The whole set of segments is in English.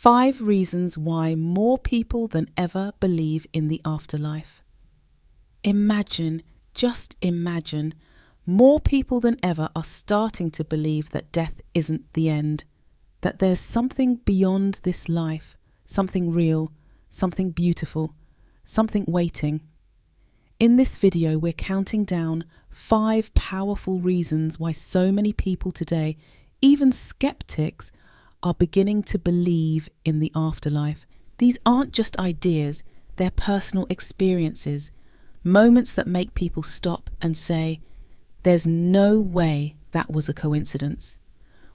5 reasons why more people than ever believe in the afterlife. Imagine, just imagine, more people than ever are starting to believe that death isn't the end, that there's something beyond this life, something real, something beautiful, something waiting. In this video, we're counting down 5 powerful reasons why so many people today, even skeptics, are beginning to believe in the afterlife. These aren't just ideas, they're personal experiences, moments that make people stop and say, there's no way that was a coincidence.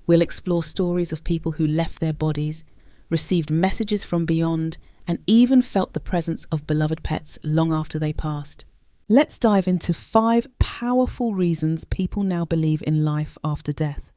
We'll explore stories of people who left their bodies, received messages from beyond, and even felt the presence of beloved pets long after they passed. Let's dive into 5 powerful reasons people now believe in life after death.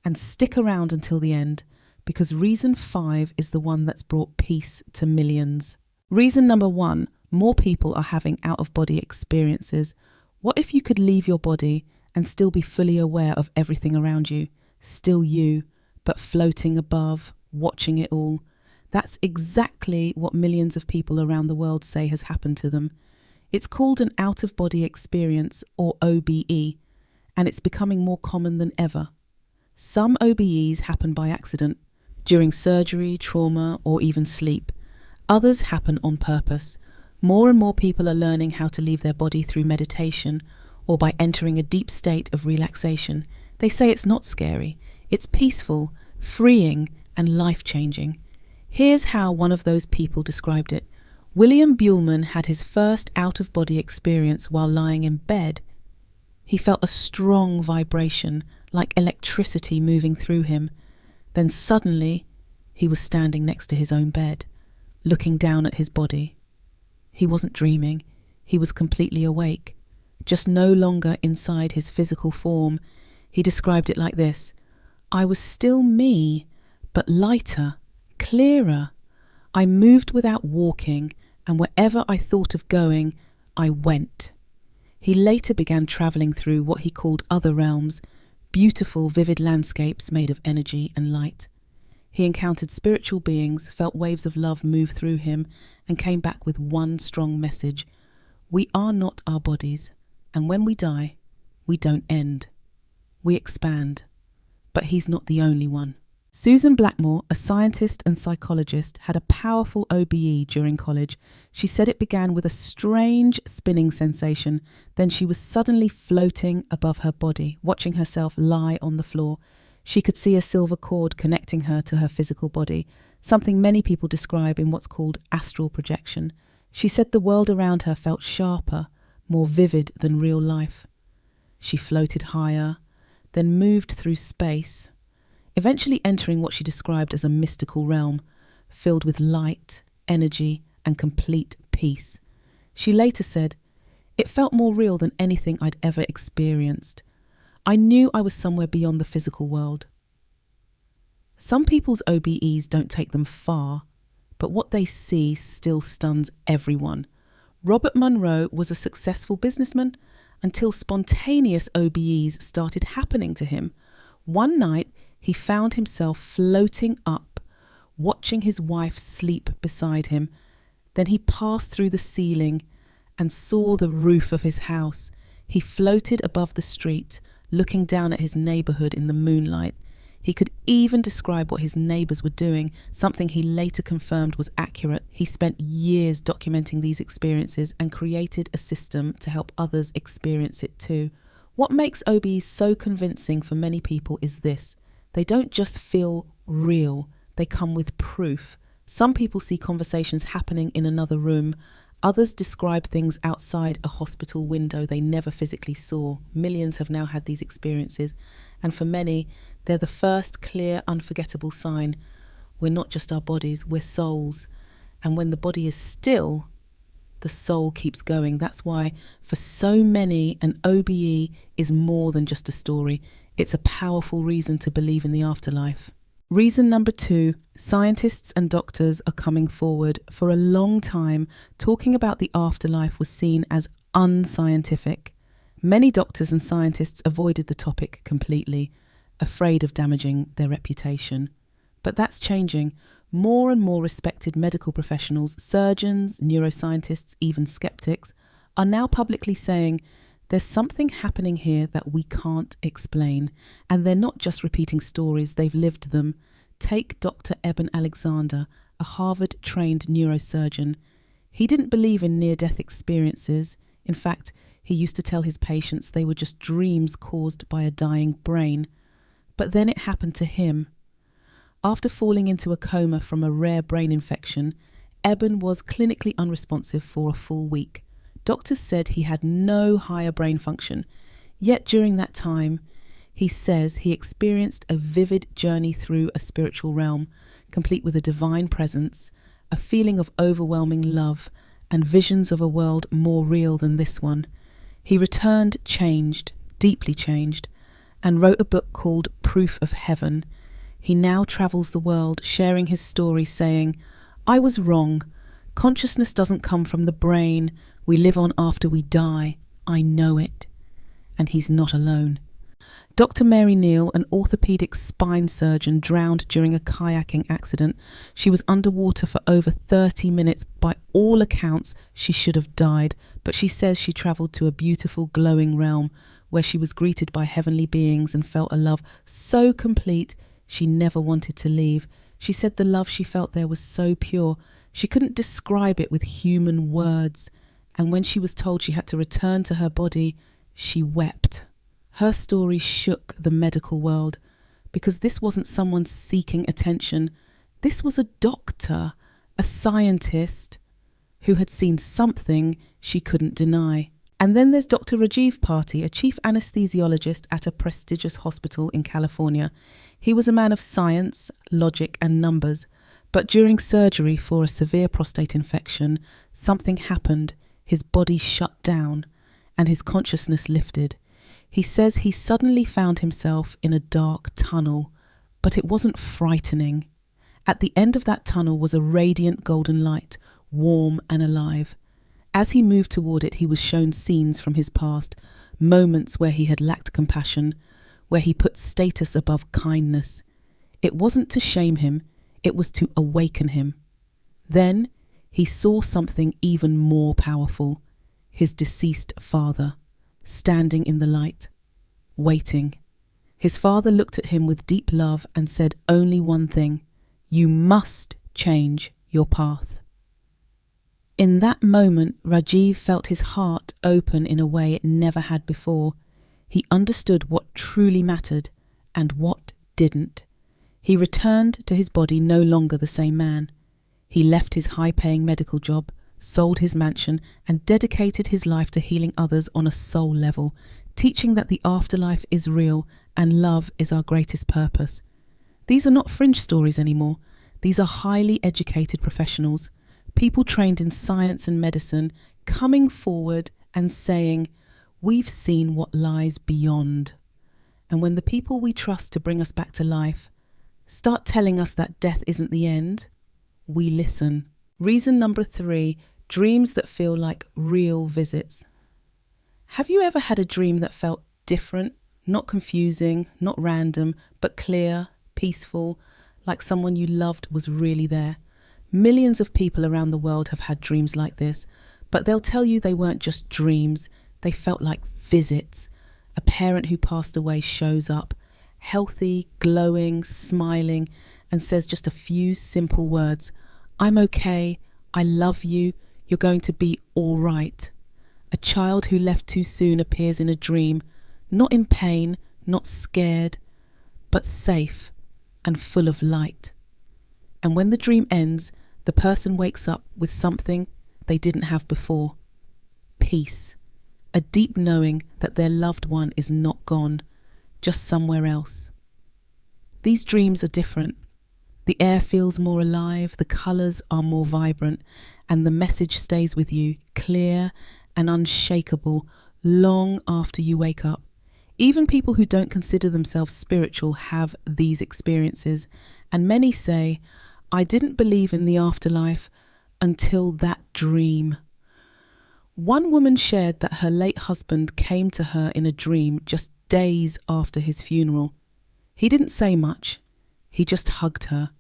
And stick around until the end, because reason 5 is the one that's brought peace to millions. Reason number 1, more people are having out-of-body experiences. What if you could leave your body and still be fully aware of everything around you? Still you, but floating above, watching it all. That's exactly what millions of people around the world say has happened to them. It's called an out-of-body experience, or OBE, and it's becoming more common than ever. Some OBEs happen by accident, during surgery, trauma, or even sleep. Others happen on purpose. More and more people are learning how to leave their body through meditation or by entering a deep state of relaxation. They say it's not scary. It's peaceful, freeing, and life-changing. Here's how one of those people described it. William Buhlman had his first out-of-body experience while lying in bed. He felt a strong vibration, like electricity moving through him. Then suddenly, he was standing next to his own bed, looking down at his body. He wasn't dreaming. He was completely awake, just no longer inside his physical form. He described it like this: I was still me, but lighter, clearer. I moved without walking, and wherever I thought of going, I went. He later began travelling through what he called other realms, beautiful, vivid landscapes made of energy and light. He encountered spiritual beings, felt waves of love move through him, and came back with one strong message: we are not our bodies, and when we die, we don't end. We expand. But he's not the only one. Susan Blackmore, a scientist and psychologist, had a powerful OBE during college. She said it began with a strange spinning sensation. Then she was suddenly floating above her body, watching herself lie on the floor. She could see a silver cord connecting her to her physical body, something many people describe in what's called astral projection. She said the world around her felt sharper, more vivid than real life. She floated higher, then moved through space, eventually entering what she described as a mystical realm, filled with light, energy, and complete peace. She later said, it felt more real than anything I'd ever experienced. I knew I was somewhere beyond the physical world. Some people's OBEs don't take them far, but what they see still stuns everyone. Robert Monroe was a successful businessman until spontaneous OBEs started happening to him. One night, he found himself floating up, watching his wife sleep beside him. Then he passed through the ceiling and saw the roof of his house. He floated above the street, looking down at his neighbourhood in the moonlight. He could even describe what his neighbours were doing, something he later confirmed was accurate. He spent years documenting these experiences and created a system to help others experience it too. What makes OBEs so convincing for many people is this: they don't just feel real, they come with proof. Some people see conversations happening in another room. Others describe things outside a hospital window they never physically saw. Millions have now had these experiences, and for many, they're the first clear, unforgettable sign. We're not just our bodies, we're souls. And when the body is still, the soul keeps going. That's why, for so many, an OBE is more than just a story. It's a powerful reason to believe in the afterlife. Reason number 2, scientists and doctors are coming forward. For a long time, talking about the afterlife was seen as unscientific. Many doctors and scientists avoided the topic completely, afraid of damaging their reputation. But that's changing. More and more respected medical professionals, surgeons, neuroscientists, even skeptics, are now publicly saying there's something happening here that we can't explain. And they're not just repeating stories, they've lived them. Take Dr. Eben Alexander, a Harvard-trained neurosurgeon. He didn't believe in near-death experiences. In fact, he used to tell his patients they were just dreams caused by a dying brain. But then it happened to him. After falling into a coma from a rare brain infection, Eben was clinically unresponsive for a full week. Doctors said he had no higher brain function. Yet during that time, he says he experienced a vivid journey through a spiritual realm, complete with a divine presence, a feeling of overwhelming love, and visions of a world more real than this one. He returned changed, deeply changed, and wrote a book called Proof of Heaven. He now travels the world sharing his story, saying, "I was wrong. Consciousness doesn't come from the brain we live on after we die. I know it." And he's not alone. Dr. Neal, an orthopedic spine surgeon, drowned during a kayaking accident. She was underwater for over 30 minutes. By all accounts, she should have died, but she says she travelled to a beautiful, glowing realm where she was greeted by heavenly beings and felt a love so complete she never wanted to leave. She said the love she felt there was so pure, she couldn't describe it with human words. And when she was told she had to return to her body, she wept. Her story shook the medical world because this wasn't someone seeking attention. This was a doctor, a scientist who had seen something she couldn't deny. And then there's Dr. Rajiv Parti, a chief anesthesiologist at a prestigious hospital in California. He was a man of science, logic and numbers. But during surgery for a severe prostate infection, something happened. His body shut down and his consciousness lifted. He says he suddenly found himself in a dark tunnel, but it wasn't frightening. At the end of that tunnel was a radiant golden light, warm and alive. As he moved toward it, he was shown scenes from his past, moments where he had lacked compassion, where he put status above kindness. It wasn't to shame him, it was to awaken him. Then he saw something even more powerful, his deceased father, standing in the light, waiting. His father looked at him with deep love and said only one thing: "You must change your path." In that moment, Rajiv felt his heart open in a way it never had before. He understood what truly mattered and what didn't. He returned to his body no longer the same man. He left his high-paying medical job, sold his mansion, and dedicated his life to healing others on a soul level, teaching that the afterlife is real and love is our greatest purpose. These are not fringe stories anymore. These are highly educated professionals, people trained in science and medicine, coming forward and saying, "We've seen what lies beyond." And when the people we trust to bring us back to life start telling us that death isn't the end, we listen. Reason number 3, dreams that feel like real visits. Have you ever had a dream that felt different, not confusing, not random, but clear, peaceful, like someone you loved was really there? Millions of people around the world have had dreams like this, but they'll tell you they weren't just dreams, they felt like visits. A parent who passed away shows up, healthy, glowing, smiling, and says just a few simple words: "I'm okay, I love you, you're going to be all right." A child who left too soon appears in a dream, not in pain, not scared, but safe and full of light. And when the dream ends, the person wakes up with something they didn't have before: peace, a deep knowing that their loved one is not gone, just somewhere else. These dreams are different. The air feels more alive, the colours are more vibrant, and the message stays with you, clear and unshakable, long after you wake up. Even people who don't consider themselves spiritual have these experiences, and many say, "I didn't believe in the afterlife until that dream." One woman shared that her late husband came to her in a dream just days after his funeral. He didn't say much, he just hugged her.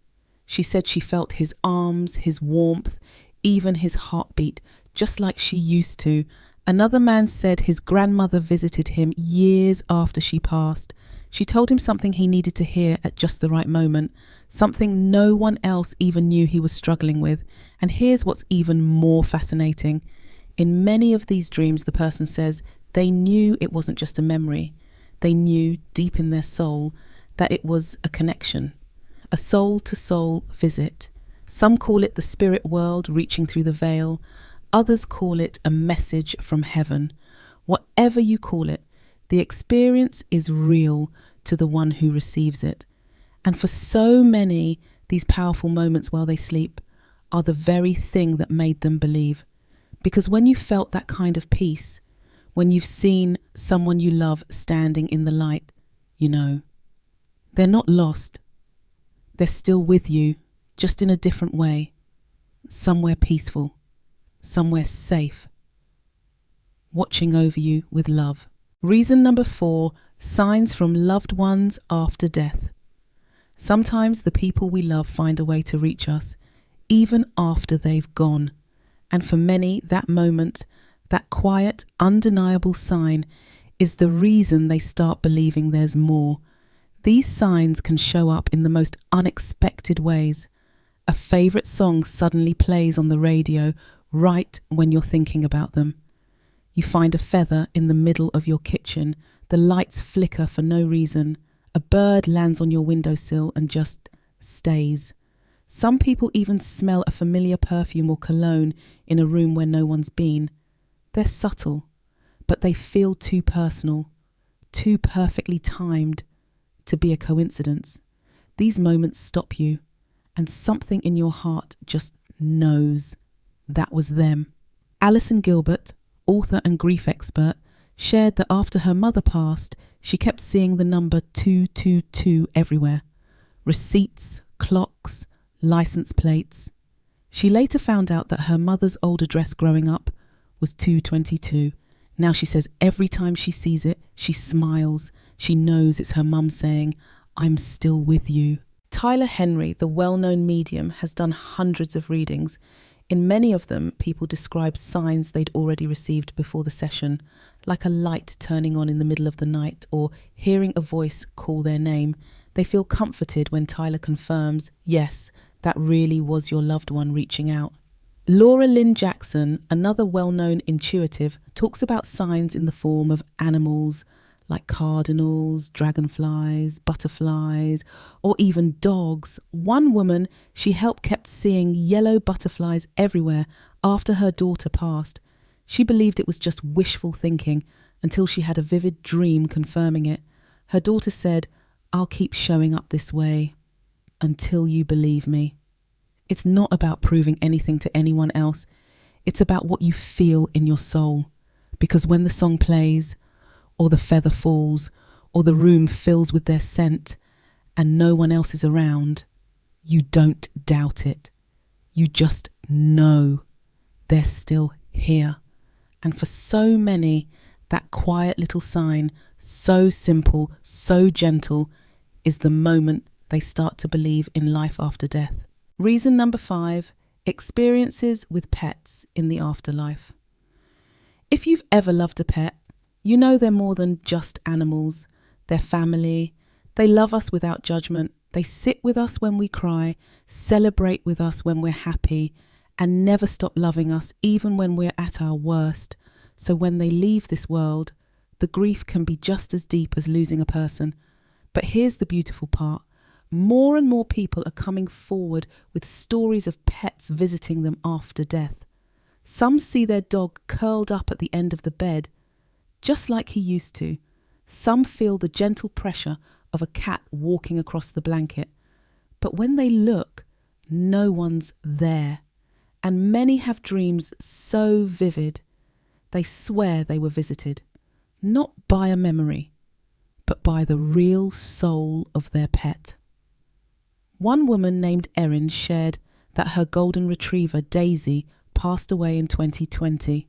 She said she felt his arms, his warmth, even his heartbeat, just like she used to. Another man said his grandmother visited him years after she passed. She told him something he needed to hear at just the right moment, something no one else even knew he was struggling with. And here's what's even more fascinating. In many of these dreams, the person says they knew it wasn't just a memory. They knew deep in their soul that it was a connection, a soul-to-soul visit. Some call it the spirit world reaching through the veil. Others call it a message from heaven. Whatever you call it, the experience is real to the one who receives it. And for so many, these powerful moments while they sleep are the very thing that made them believe. Because when you felt that kind of peace, when you've seen someone you love standing in the light, you know, they're not lost. They're still with you, just in a different way, somewhere peaceful, somewhere safe, watching over you with love. Reason number 4, signs from loved ones after death. Sometimes the people we love find a way to reach us, even after they've gone. And for many, that moment, that quiet, undeniable sign, is the reason they start believing there's more. These signs can show up in the most unexpected ways. A favourite song suddenly plays on the radio right when you're thinking about them. You find a feather in the middle of your kitchen. The lights flicker for no reason. A bird lands on your windowsill and just stays. Some people even smell a familiar perfume or cologne in a room where no one's been. They're subtle, but they feel too personal, too perfectly timed to be a coincidence. These moments stop you, and something in your heart just knows that was them. Alison Gilbert, author and grief expert, shared that after her mother passed, she kept seeing the number 222 everywhere. Receipts, clocks, license plates. She later found out that her mother's old address growing up was 222. Now she says every time she sees it, she smiles. She knows it's her mum saying, "I'm still with you." Tyler Henry, the well-known medium, has done hundreds of readings. In many of them, people describe signs they'd already received before the session, like a light turning on in the middle of the night or hearing a voice call their name. They feel comforted when Tyler confirms, yes, that really was your loved one reaching out. Laura Lynn Jackson, another well-known intuitive, talks about signs in the form of animals like cardinals, dragonflies, butterflies, or even dogs. One woman she helped kept seeing yellow butterflies everywhere after her daughter passed. She believed it was just wishful thinking until she had a vivid dream confirming it. Her daughter said, "I'll keep showing up this way until you believe me." It's not about proving anything to anyone else. It's about what you feel in your soul. Because when the song plays, or the feather falls, or the room fills with their scent, and no one else is around, you don't doubt it. You just know they're still here. And for so many, that quiet little sign, so simple, so gentle, is the moment they start to believe in life after death. Reason number 5, experiences with pets in the afterlife. If you've ever loved a pet, you know they're more than just animals. They're family. They love us without judgment. They sit with us when we cry, celebrate with us when we're happy, and never stop loving us even when we're at our worst. So when they leave this world, the grief can be just as deep as losing a person. But here's the beautiful part. More and more people are coming forward with stories of pets visiting them after death. Some see their dog curled up at the end of the bed, just like he used to. Some feel the gentle pressure of a cat walking across the blanket. But when they look, no one's there. And many have dreams so vivid, they swear they were visited, not by a memory, but by the real soul of their pet. One woman named Erin shared that her golden retriever, Daisy, passed away in 2020.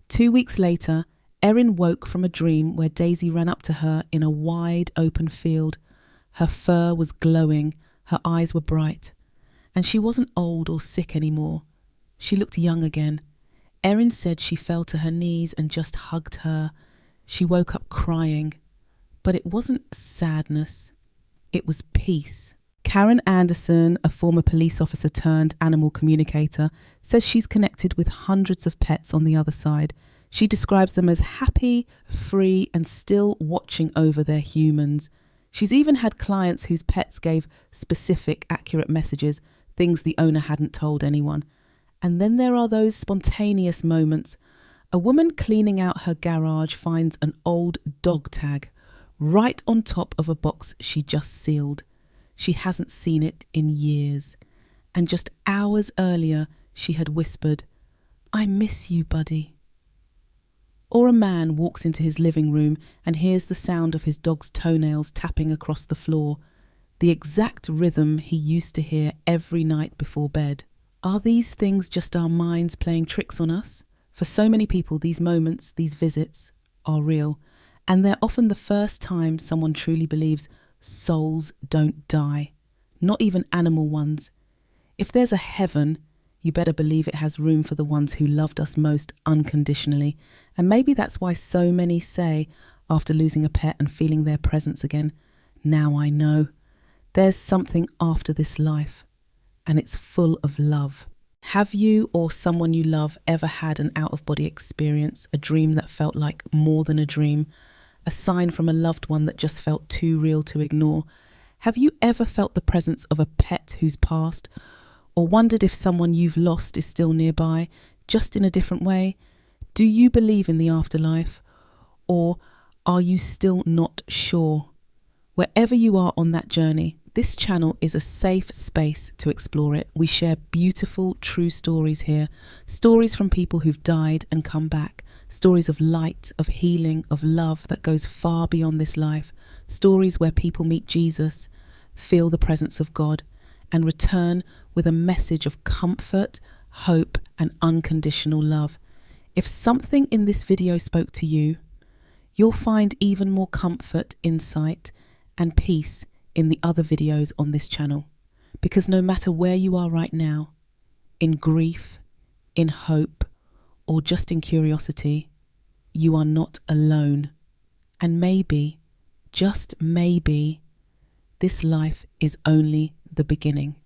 2 weeks later, Erin woke from a dream where Daisy ran up to her in a wide open field. Her fur was glowing, her eyes were bright, And she wasn't old or sick anymore. She looked young again. Erin said she fell to her knees and just hugged her. She woke up crying. But it wasn't sadness. It was peace. Karen Anderson, a former police officer turned animal communicator, says she's connected with hundreds of pets on the other side. She describes them as happy, free, and still watching over their humans. She's even had clients whose pets gave specific, accurate messages, things the owner hadn't told anyone. And then there are those spontaneous moments. A woman cleaning out her garage finds an old dog tag right on top of a box she just sealed. She hasn't seen it in years. And just hours earlier, she had whispered, "I miss you, buddy." Or a man walks into his living room and hears the sound of his dog's toenails tapping across the floor, the exact rhythm he used to hear every night before bed. Are these things just our minds playing tricks on us? For so many people, these moments, these visits, are real. And they're often the first time someone truly believes souls don't die, not even animal ones. If there's a heaven, you better believe it has room for the ones who loved us most unconditionally. And maybe that's why so many say, after losing a pet and feeling their presence again, "Now I know. There's something after this life, and it's full of love." Have you or someone you love ever had an out-of-body experience, a dream that felt like more than a dream? A sign from a loved one that just felt too real to ignore? Have you ever felt the presence of a pet who's passed? Or wondered if someone you've lost is still nearby, just in a different way? Do you believe in the afterlife? Or are you still not sure? Wherever you are on that journey, this channel is a safe space to explore it. We share beautiful, true stories here. Stories from people who've died and come back. Stories of light, of healing, of love that goes far beyond this life. Stories where people meet Jesus, feel the presence of God, and return with a message of comfort, hope, and unconditional love. If something in this video spoke to you, you'll find even more comfort, insight, and peace in the other videos on this channel. Because no matter where you are right now, in grief, in hope, or just in curiosity, you are not alone. And maybe, just maybe, this life is only the beginning.